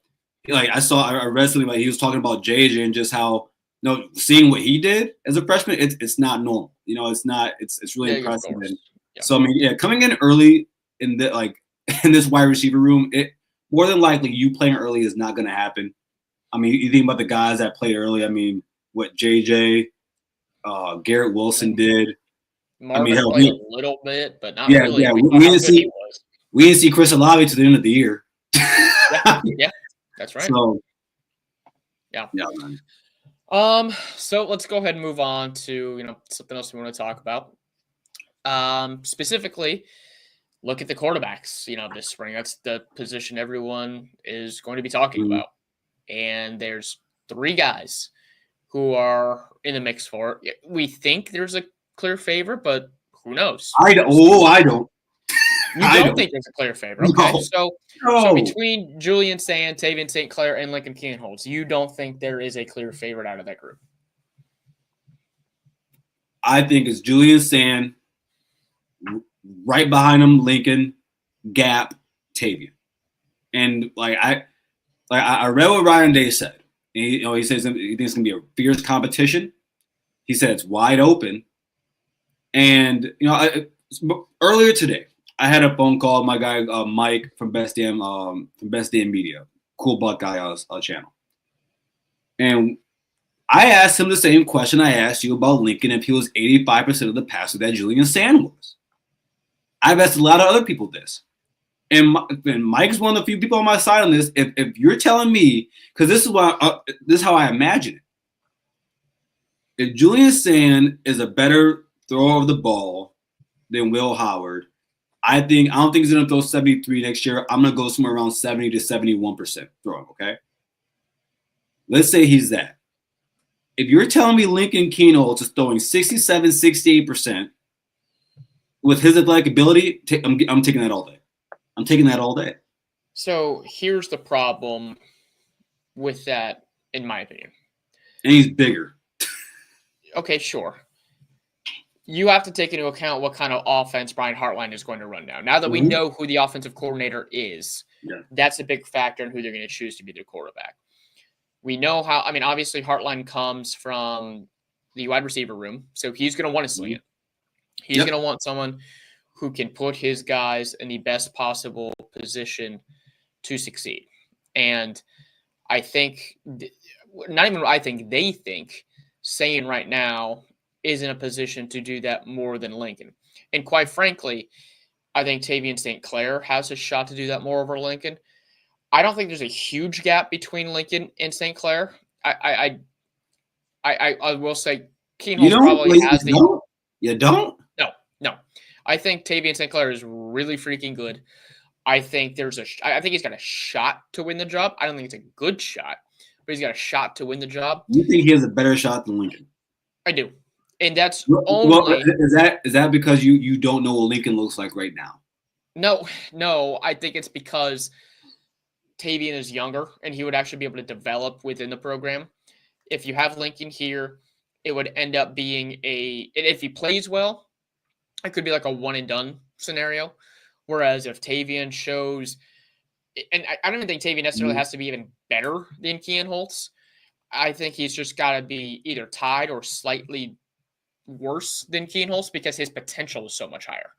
B: like, I read something like he was talking about JJ and just how, seeing what he did as a freshman, it's not normal. It's not. It's really impressive. So I mean, coming in early in this wide receiver room, it more than likely you playing early is not going to happen. I mean, you think about the guys that played early. I mean, what JJ, Garrett Wilson did.
A: Marvin played a little bit, but not really.
B: Yeah, we didn't see Chris Olave to the end of the year.
A: yeah, that's right.
B: So,
A: yeah.
B: Man.
A: So let's go ahead and move on to something else we want to talk about. Specifically, look at the quarterbacks. This spring, that's the position everyone is going to be talking about, and there's 3 guys who are in the mix for it. We think there's a clear favorite, but who knows?
B: I don't.
A: You don't think there's a clear favorite? Okay, so between Julian Sand, Tavian St. Clair, and Lincoln Kienholz, you don't think there is a clear favorite out of that group?
B: I think it's Julian Sand, right behind him, Lincoln, Gap, Tavian, and I read what Ryan Day said. He says he thinks it's gonna be a fierce competition. He said it's wide open. And earlier today, I had a phone call with my guy Mike from Best Damn Media, cool Buckeye channel, and I asked him the same question I asked you about Lincoln if he was 85% of the passer that Julian Sand was. I've asked a lot of other people this, and Mike's one of the few people on my side on this. If you're telling me, because this is how I imagine it, if Julian Sand is a better thrower of the ball than Will Howard, I don't think he's going to throw 73 next year. I'm going to go somewhere around 70 to 71% throwing, okay? Let's say he's that. If you're telling me Lincoln Kienholz is throwing 67, 68% with his athletic ability, I'm taking that all day. I'm taking that all day.
A: So here's the problem with that, in my opinion.
B: And he's bigger.
A: Okay, sure. You have to take into account what kind of offense Brian Hartline is going to run now. Now that we know who the offensive coordinator is, that's a big factor in who they're going to choose to be their quarterback. We know how. I mean, obviously, Hartline comes from the wide receiver room, so he's going to want to sling it. He's going to want someone who can put his guys in the best possible position to succeed. And I think, not even I think, they think Sane right now is in a position to do that more than Lincoln. And quite frankly, I think Tavian St. Clair has a shot to do that more over Lincoln. I don't think there's a huge gap between Lincoln and St. Clair. I will say Keenholz probably has the.
B: You don't?
A: No. I think Tavian St. Clair is really freaking good. I think I think he's got a shot to win the job. I don't think it's a good shot, but he's got a shot to win the job.
B: You think he has a better shot than Lincoln?
A: I do, and that's
B: only. Is that because you don't know what Lincoln looks like right now?
A: No. I think it's because Tavian is younger, and he would actually be able to develop within the program. If you have Lincoln here, it would end up being if he plays well, it could be like a one and done scenario. Whereas if Tavian shows, and I don't even think Tavian necessarily has to be even better than Keenholz. I think he's just got to be either tied or slightly worse than Keenholz because his potential is so much higher.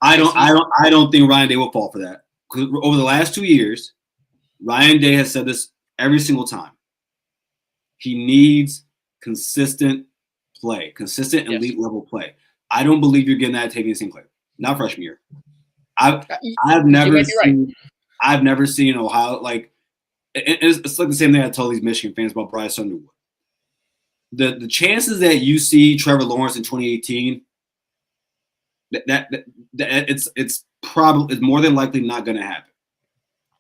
B: I don't think Ryan Day will fall for that. Because over the last 2 years, Ryan Day has said this every single time. He needs consistent play, consistent elite level play. I don't believe you're getting that at Tavian St. Clair. Not freshman year. I've never seen Ohio like it's like the same thing I told these Michigan fans about Bryce Underwood. The chances that you see Trevor Lawrence in 2018, it's more than likely not going to happen.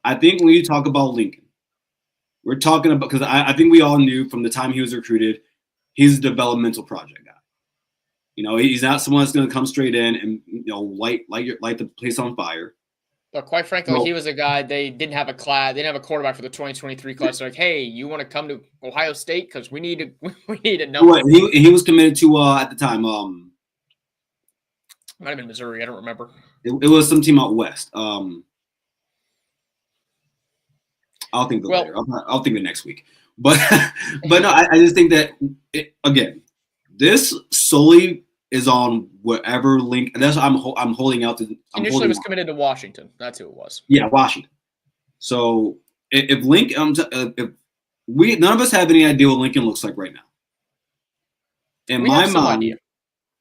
B: I think when you talk about Lincoln, we're talking about because I think we all knew from the time he was recruited, he's a developmental project guy. He's not someone that's going to come straight in and light the place on fire.
A: But quite frankly, he was a guy they didn't have a class. They didn't have a quarterback for the 2023 class. They're like, hey, you want to come to Ohio State because we need a number.
B: Right. He was committed to at the time.
A: Might have been Missouri. I don't remember.
B: It was some team out west. I'll think of it later. I'll think of it next week. But no, I just think that again, this solely is on whatever link. That's I'm holding out to.
A: Initially, was committed to Washington. That's who it was.
B: Yeah, Washington. So if Lincoln, if none of us have any idea what Lincoln looks like right now. In my mind,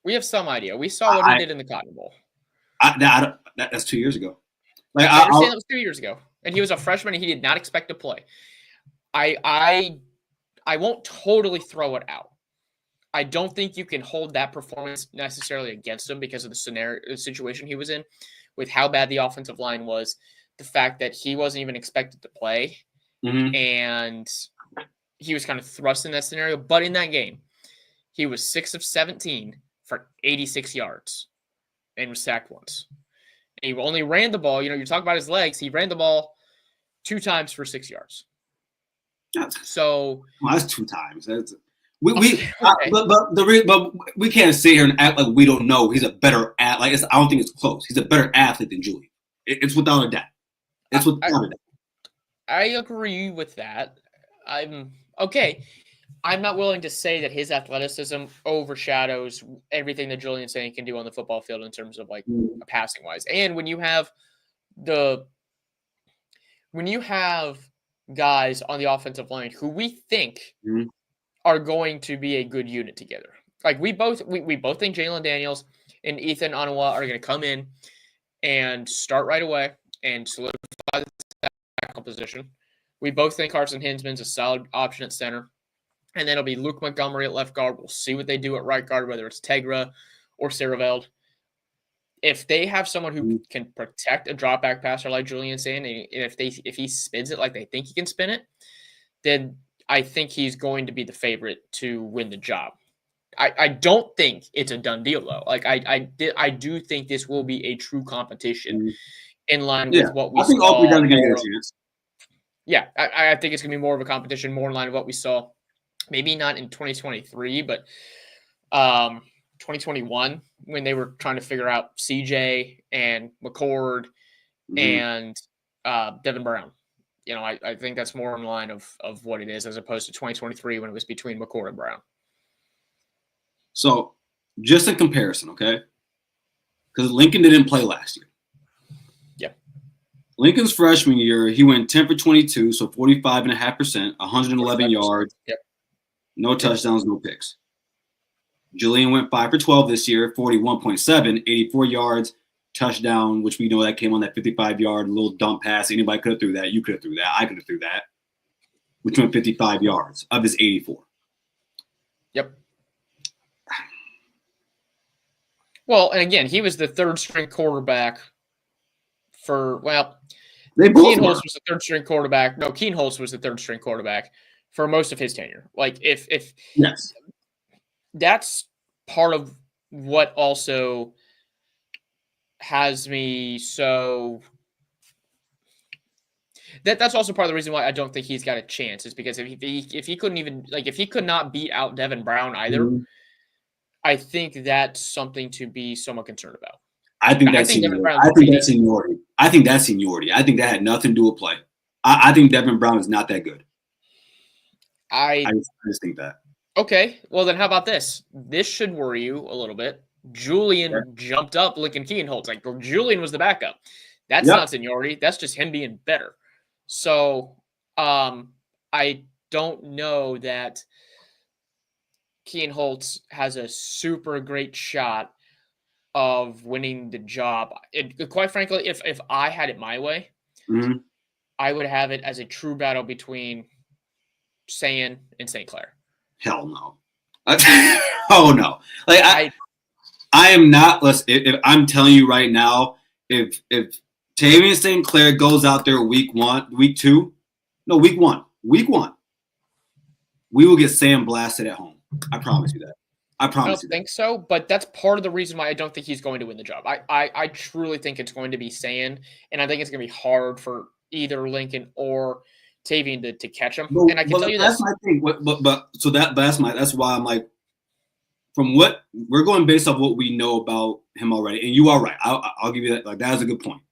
A: we have some idea. We saw what he did in the Cotton Bowl.
B: That's 2 years ago.
A: Like I understand that was 2 years ago, and he was a freshman, and he did not expect to play. I won't totally throw it out. I don't think you can hold that performance necessarily against him because of the situation he was in, with how bad the offensive line was, the fact that he wasn't even expected to play, and he was kind of thrust in that scenario. But in that game, he was 6 of 17 for 86 yards and was sacked once. And he only ran the ball. You talk about his legs. He ran the ball 2 times for 6 yards. So
B: that's 2 times. But we can't sit here and act like we don't know he's a better athlete. I don't think it's close. He's a better athlete than Julian. It's without a doubt.
A: I agree with that. I'm not willing to say that his athleticism overshadows everything that Julian Saint can do on the football field in terms of passing wise. And when you have guys on the offensive line who we think are going to be a good unit together. Like we both think Jalen Daniels and Ethan Onawa are going to come in and start right away and solidify the tackle position. We both think Carson Hinsman's a solid option at center. And then it'll be Luke Montgomery at left guard. We'll see what they do at right guard, whether it's Tegra or Saraveld. If they have someone who can protect a drop back passer like Julian Sand, and if he spins it like they think he can spin it, then I think he's going to be the favorite to win the job. I don't think it's a done deal though. Like I do think this will be a true competition in line with what we saw. I think all 3 guys are going to get a chance. Yeah, I think it's going to be more of a competition, more in line with what we saw. Maybe not in 2023, but 2021 when they were trying to figure out CJ and McCord and Devin Brown. I think that's more in line of what it is as opposed to 2023 when it was between McCord and Brown.
B: So just in comparison, okay? Because Lincoln didn't play last year.
A: Yep.
B: Lincoln's freshman year, he went 10 for 22, so 45.5%, 111 yards.
A: Yep.
B: No touchdowns, no picks. Julian went 5 for 12 this year, 41.7, 84 yards, touchdown, which we know that came on that 55-yard little dump pass. Anybody could have threw that. You could have threw that. I could have threw that, which went 55 yards of his 84.
A: Yep. Well, and again, he was the third-string quarterback for, well, Keenholz was the third-string quarterback. No, Keenholz was the third-string quarterback for most of his tenure. Like, if
B: yes,
A: that's part of what also has me so that's also part of the reason why I don't think he's got a chance is because if he couldn't even if he could not beat out Devin Brown either, I think that's something to be somewhat concerned about.
B: I think that's seniority. I think that's seniority. I think that had nothing to do with play. I think Devin Brown is not that good. I just think that.
A: Okay, well then how about this? This should worry you a little bit. Julian jumped up Lincoln Keenholz. Like, Julian was the backup. That's not seniority. That's just him being better. So I don't know that Keenholz has a super great shot of winning the job. Quite frankly, if I had it my way, I would have it as a true battle between Sayin and St. Clair.
B: Hell no. Oh no. Like I am not. If I'm telling you right now, if Tavian St. Clair goes out there week 1, week 2, no, week one, we will get Sam blasted at home. I promise you that. I don't
A: think so, but that's part of the reason why I don't think he's going to win the job. I truly think it's going to be Sayin, and I think it's going to be hard for either Lincoln or Tavian to catch him. And I can tell you
B: that's my thing. That's why I'm like, from what we're going based off what we know about him already, and you are right. I'll give you that. Like, that is a good point.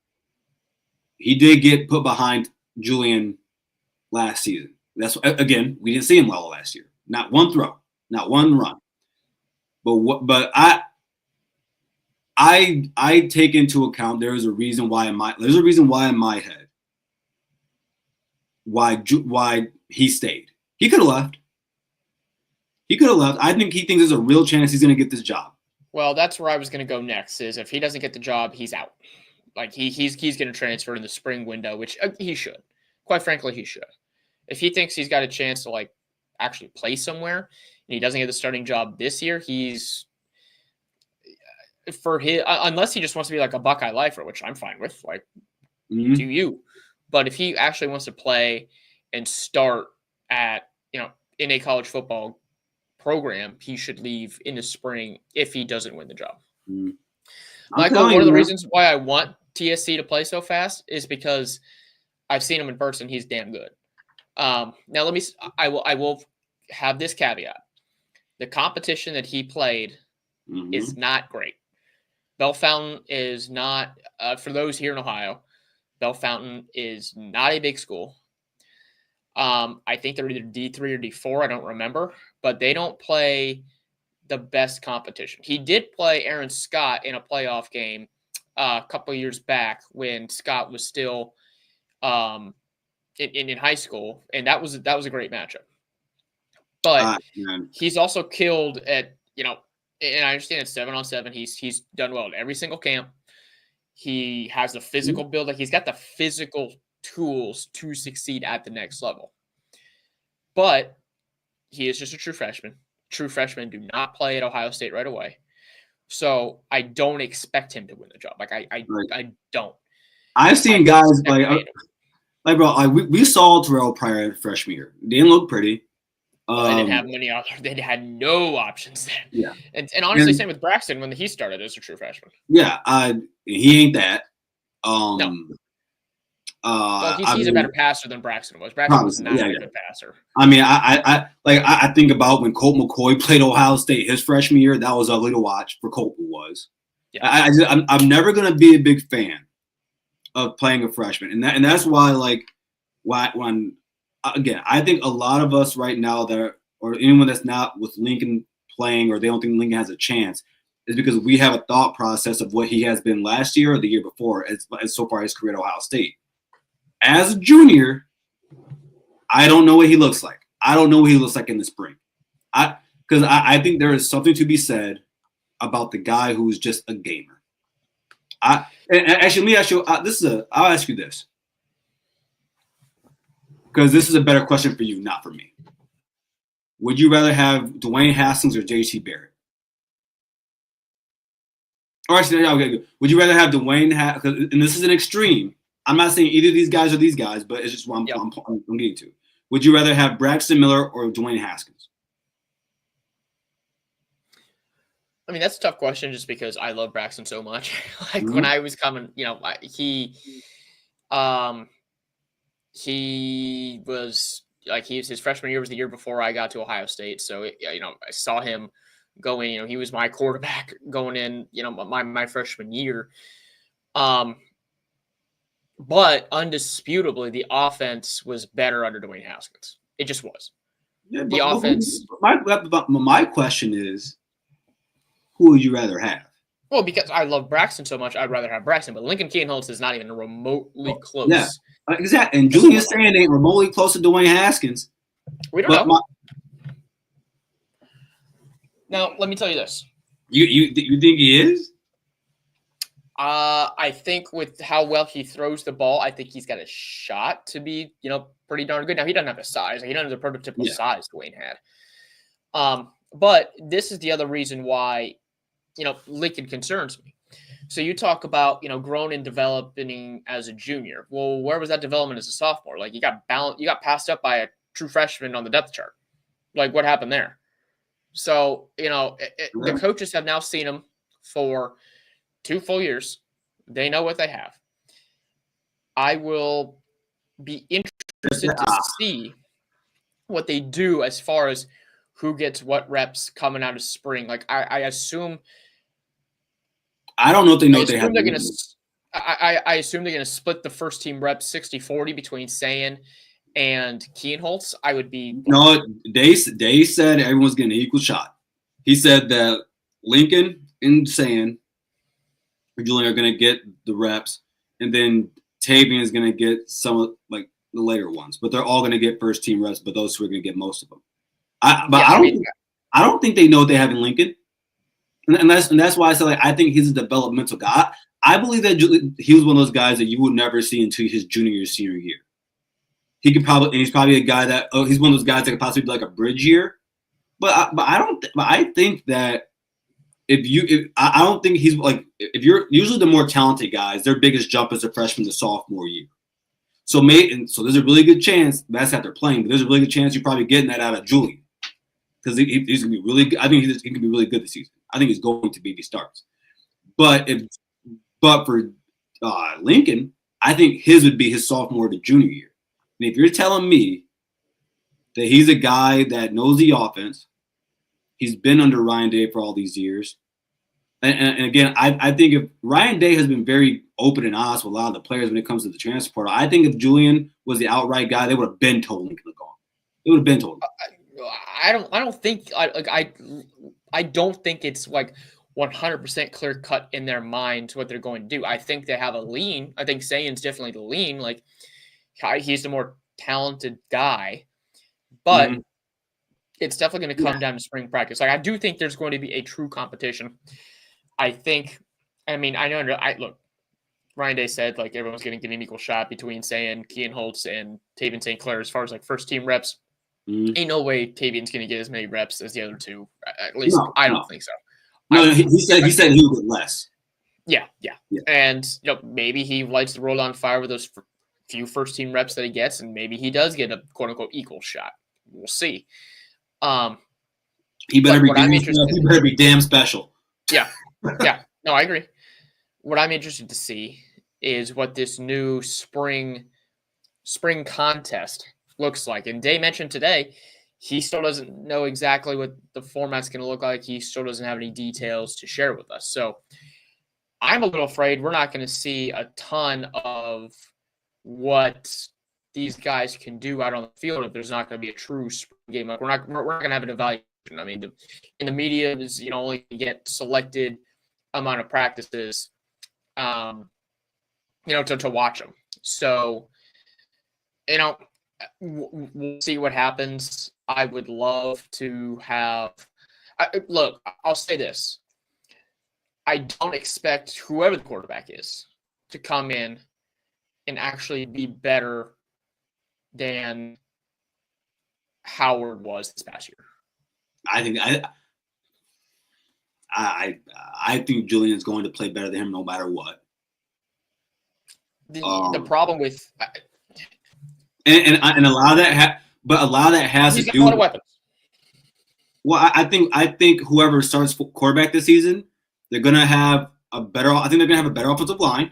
B: He did get put behind Julian last season. That's again, we didn't see him well last year. Not one throw, not one run. But I take into account there's a reason why in my head why he stayed. He could have left. I think he thinks there's a real chance he's going to get this job.
A: Well, that's where I was going to go next. Is if he doesn't get the job, he's out. Like he's going to transfer in the spring window, which he should. Quite frankly, he should. If he thinks he's got a chance to actually play somewhere, and he doesn't get the starting job this year, he's for his unless he just wants to be like a Buckeye lifer, which I'm fine with. Like, do you? But if he actually wants to play and start at in a college football program, he should leave in the spring if he doesn't win the job. Michael, one of the reasons why I want TSC to play so fast is because I've seen him in person. He's damn good. Now I will have this caveat. The competition that he played is not great. Bell Fountain is not, for those here in Ohio, Bell Fountain is not a big school. I think they're either D3 or D4. I don't remember, but they don't play the best competition. He did play Aaron Scott in a playoff game a couple of years back when Scott was still in high school, and that was a great matchup. But he's also killed at and I understand it's 7-on-7. He's done well at every single camp. He has the physical build. Like, he's got the physical tools to succeed at the next level. But he is just a true freshman. True freshmen do not play at Ohio State right away. So I don't expect him to win the job. Like, I don't.
B: I've seen guys bro, we saw Terrell Pryor freshman year. Didn't look pretty.
A: They didn't have many other. They had no options then.
B: Yeah,
A: and honestly, same with Braxton when he started as a true freshman.
B: Yeah, he ain't that.
A: No. He's a better passer than Braxton was. Braxton was not a good passer.
B: I mean, I think about when Colt McCoy played Ohio State his freshman year. That was ugly to watch for Colt. Who was. Yeah. I'm never gonna be a big fan of playing a freshman, and that's why when again, I think a lot of us right now or anyone that's not with Lincoln playing or they don't think Lincoln has a chance is because we have a thought process of what he has been last year or the year before as so far his career at Ohio State. As a junior, I don't know what he looks like. I don't know what he looks like in the spring. Because I think there is something to be said about the guy who's just a gamer. And actually, let me ask you. I'll ask you this because this is a better question for you, not for me. Would you rather have Dwayne Haskins or J.T. Barrett? Or actually, okay, good. Would you rather have Dwayne Haskins? And this is an extreme. I'm not saying either of these guys or these guys, but it's just what I'm getting to. Would you rather have Braxton Miller or Dwayne Haskins?
A: I mean, that's a tough question just because I love Braxton so much. When I was coming, he was his freshman year was the year before I got to Ohio State. So, I saw him going, he was my quarterback going in, my freshman year. But undisputably, the offense was better under Dwayne Haskins. It just was.
B: Yeah,
A: the offense.
B: My question is, who would you rather have?
A: Well, because I love Braxton so much, I'd rather have Braxton. But Lincoln Kienholz is not even remotely close.
B: Yeah, exactly. And Julius Sand ain't remotely close to Dwayne Haskins.
A: We don't know. Now, let me tell you this.
B: You think he is?
A: I think with how well he throws the ball, I think he's got a shot to be, pretty darn good. Now, he doesn't have the size. He doesn't have the prototypical size Dwayne had. But this is the other reason why, Lincoln concerns me. So you talk about, growing and developing as a junior. Well, where was that development as a sophomore? Like, you got passed up by a true freshman on the depth chart. Like, what happened there? So, the coaches have now seen him for 2 full years. They know what they have. I will be interested to see what they do as far as who gets what reps coming out of spring. Like, I assume.
B: I don't know if they know they have.
A: I assume they're going to split the first team reps 60-40 between Sayin and Kienholz. I would be.
B: No, they said everyone's getting an equal shot. He said that Lincoln and Sayin or Julian are going to get the reps, and then Tavian is going to get some of the later ones. But they're all going to get first team reps. But those two are going to get most of them. I don't think they know what they have in Lincoln, and that's why I said I think he's a developmental guy. I believe that he was one of those guys that you would never see until his junior or senior year. He's probably a guy that he's one of those guys that could possibly be like a bridge year. But I think that I don't think he's if you're usually the more talented guys, their biggest jump is a freshman to sophomore year. So there's a really good chance that's how they're playing, but there's a really good chance you're probably getting that out of Julian because he's gonna be really good. I think he can be really good this season. I think he's going to be if he starts. But for Lincoln, I think his would be his sophomore to junior year. And if you're telling me that he's a guy that knows the offense, he's been under Ryan Day for all these years. And again, I think if Ryan Day has been very open and honest with a lot of the players when it comes to the transfer portal, I think if Julian was the outright guy, they would have been told Lincoln to go. They would have been told.
A: I don't think I don't think it's 100% clear cut in their minds what they're going to do. I think they have a lean. I think Sayin's definitely the lean. He's the more talented guy, but it's definitely going to come down to spring practice. I do think there's going to be a true competition. I know. Look, Ryan Day said everyone's going to get an equal shot between Sayin, Kienholz, and Tavian St. Clair as far as first team reps. Ain't no way Tavian's going to get as many reps as the other two. At least I don't think so.
B: No, he said he would get less.
A: Yeah. And maybe he lights the world on fire with those few first team reps that he gets, and maybe he does get a quote unquote equal shot. We'll see.
B: He better be damn special.
A: Yeah. No, I agree. What I'm interested to see is what this new spring contest looks like. And Day mentioned today, he still doesn't know exactly what the format's going to look like. He still doesn't have any details to share with us. So I'm a little afraid we're not going to see a ton of what these guys can do out on the field if there's not going to be a true spring game. Like we're not going to have an evaluation. I mean, in the media is only get selected amount of practices, to watch them. So, we'll see what happens. I would love to have. Look, I'll say this. I don't expect whoever the quarterback is to come in and actually be better than Howard was this past year.
B: I think Julian's going to play better than him no matter what.
A: The problem with
B: and a lot of that, a lot of that has to do.
A: A lot of weapons.
B: Well, I think whoever starts quarterback this season, they're gonna have a better. I think they're gonna have a better offensive line.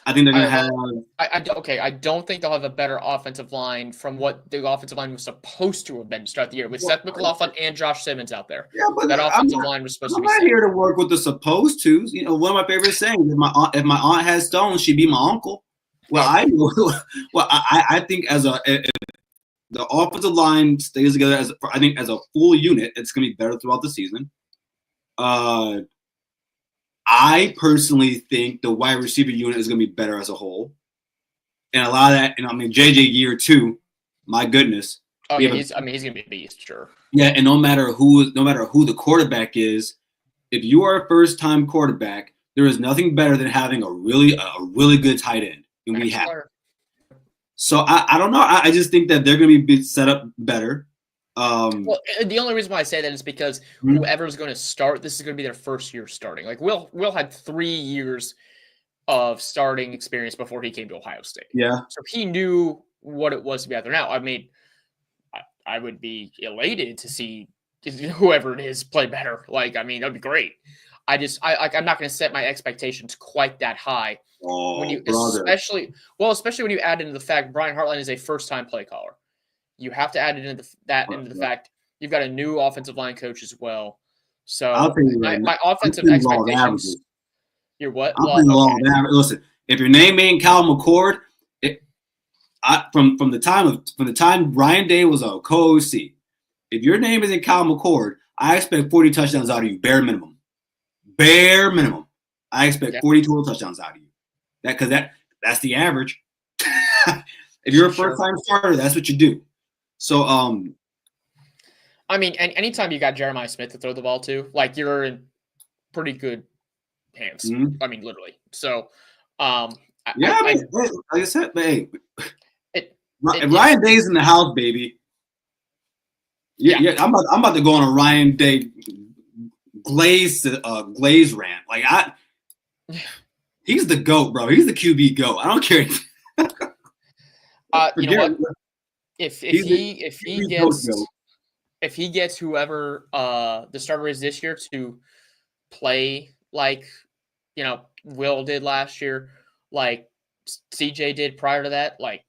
B: I think they're gonna have.
A: I don't think they'll have a better offensive line from what the offensive line was supposed to have been to start the year with Seth McLaughlin and Josh Simmons out there.
B: Yeah, but
A: that offensive line was supposed to be.
B: I'm not here to work with the supposed to. One of my favorite sayings: if my aunt has stones, she'd be my uncle. Well, I think if the offensive line stays together as a full unit, it's gonna be better throughout the season. I personally think the wide receiver unit is going to be better as a whole. And a lot of that, JJ year 2, my goodness.
A: Oh, yeah, he's going to be a beast, sure.
B: Yeah, and no matter who the quarterback is, if you are a first-time quarterback, there is nothing better than having a really good tight end. And we have. So I don't know. I just think that they're going to be set up better.
A: Well, the only reason why I say that is because whoever's going to start, this is going to be their first year starting. Like Will had 3 years of starting experience before he came to Ohio State.
B: Yeah.
A: So he knew what it was to be out there. Now, I mean, I would be elated to see whoever it is play better. Like, I mean, that'd be great. I'm not going to set my expectations quite that high. Especially when you add into the fact Brian Hartline is a first-time play caller. You have to add it into the fact you've got a new offensive line coach as well. So my offensive expectations. You're what?
B: Listen, if your name ain't Cal McCord, from the time Ryan Day was a co-OC, if your name isn't Cal McCord, I expect 40 touchdowns out of you, bare minimum. Bare minimum. I expect 40 total touchdowns out of you. That's the average. If you're a first-time starter, that's what you do. So,
A: I mean, anytime you got Jeremiah Smith to throw the ball to, like, you're in pretty good hands. Mm-hmm. I mean, literally. So,
B: like I said, hey, Ryan Day's in the house, baby. Yeah. I'm about to go on a Ryan Day glaze rant. Like he's the GOAT, bro. He's the QB GOAT. I don't care.
A: You know what? If he gets whoever the starter is this year to play like Will did last year, like CJ did prior to that, like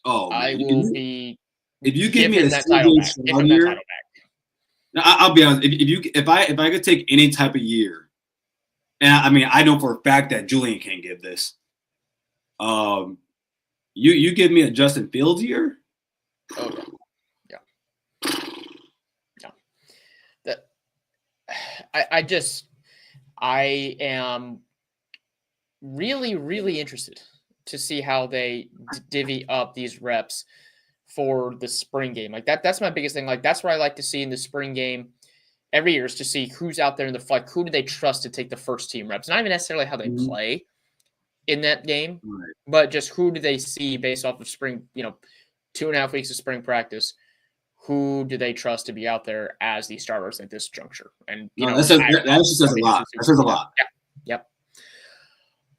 A: I will be.
B: If you give me that title back, I'll be honest. If I could take any type of year, and I mean I know for a fact that Julian can't give this. You give me a Justin Fields year?
A: Oh yeah. That I am really, really interested to see how they divvy up these reps for the spring game. Like that's my biggest thing. Like that's what I like to see in the spring game every year is to see who's out there in the like who do they trust to take the first team reps. Not even necessarily how they play in that game, right, but just who do they see based off of spring, 2.5 weeks of spring practice. Who do they trust to be out there as the starters at this juncture? And that just says a lot. That says a lot. Yeah. Yep.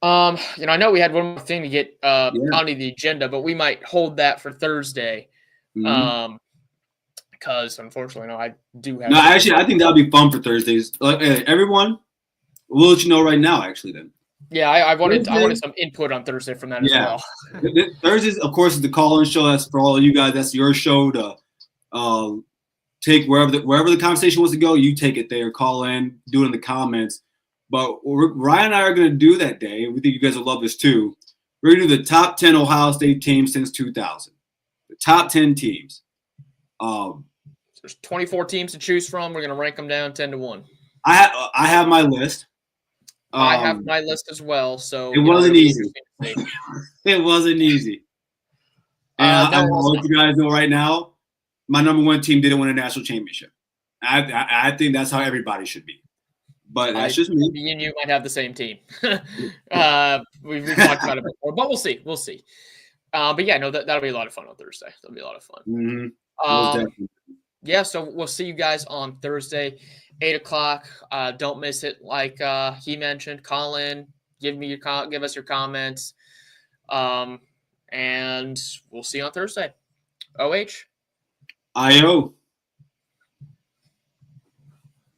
A: I know we had one more thing to get onto the agenda, but we might hold that for Thursday. Because unfortunately, I do have.
B: No, actually, I think that'll be fun for Thursdays. Like, everyone, we'll let you know right now. Actually, then.
A: Yeah, I wanted some input on Thursday from that as well.
B: Thursdays, of course, is the call-in show. That's for all of you guys. That's your show to take wherever the conversation wants to go. You take it there. Call in, do it in the comments. But Ryan and I are going to do that day, and we think you guys will love this too. We're going to do the top 10 Ohio State teams since 2000. The top 10 teams.
A: There's 24 teams to choose from. We're going to rank them down 10 to 1.
B: I have my list.
A: I have my list as well. So
B: it wasn't easy. It wasn't easy. And I'll let you guys know right now, my number one team didn't win a national championship. I think that's how everybody should be. But that's just me.
A: Me and you might have the same team. We've talked about it before, but we'll see. We'll see. But yeah, no, that'll be a lot of fun on Thursday. That'll be a lot of fun.
B: Mm-hmm.
A: Yeah, so we'll see you guys on Thursday, 8 o'clock. Don't miss it. Like he mentioned, call in, give us your comments, and we'll see you on Thursday. OH.
B: IO.